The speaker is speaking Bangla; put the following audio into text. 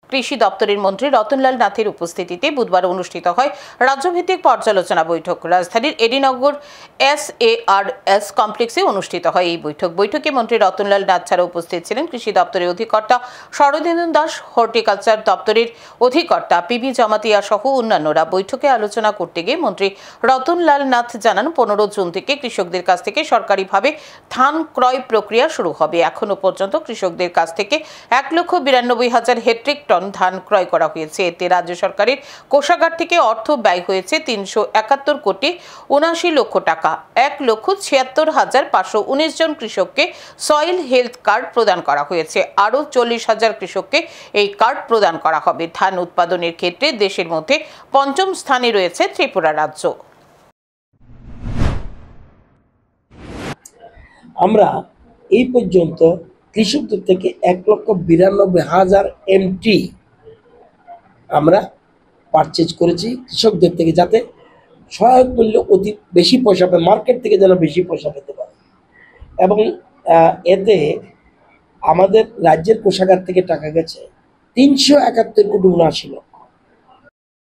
কৃষি দপ্তরের মন্ত্রী রতনলাল নাথের উপস্থিতিতে বুধবার অনুষ্ঠিত হয় রাজ্যভিত্তিক পর্যালোচনা বৈঠক। রাজধানীর এডিনগর SARS কমপ্লেক্সে অনুষ্ঠিত হয় এই বৈঠকে মন্ত্রী রতনলাল নাথ ছাড়া উপস্থিত ছিলেন কৃষি দপ্তরের অধিকর্তা শরদিন্দু দাস, হর্টিকালচার দপ্তরের অধিকর্তা PB জামাতিয়া সহ অন্যান্যরা। বৈঠকে আলোচনা করতে গিয়ে মন্ত্রী রতনলাল নাথ জানান, 15 জুন থেকে কৃষকদের কাছ থেকে সরকারিভাবে ধান ক্রয় প্রক্রিয়া শুরু হবে। এখনো পর্যন্ত কৃষকদের কাছ থেকে 1,92,000 মেট্রিক টন ধান ক্রয় করা হয়েছে। এতে রাজ্য সরকারের কোষাগার থেকে অর্থ ব্যয় হয়েছে 371 কোটি 79 লক্ষ টাকা। 1,76,519 জন কৃষককে সয়েল হেলথ কার্ড প্রদান করা হয়েছে। আরও 40,000 কৃষককে এই কার্ড প্রদান করা হবে। ধান উৎপাদনের ক্ষেত্রে দেশের মধ্যে 5ম স্থানে রয়েছে ত্রিপুরা রাজ্য। আমরা এই পর্যন্ত কৃষকদের থেকে 1,92,000 MT আমরা পারচেজ করেছি কৃষকদের থেকে, যাতে সহায়ক মূল্য অতি বেশি পয়সা পায়, মার্কেট থেকে যেন বেশি পয়সা পেতে পারে। এবং এতে আমাদের রাজ্যের কোষাগার থেকে টাকা গেছে 371 কোটি 79 লক্ষ।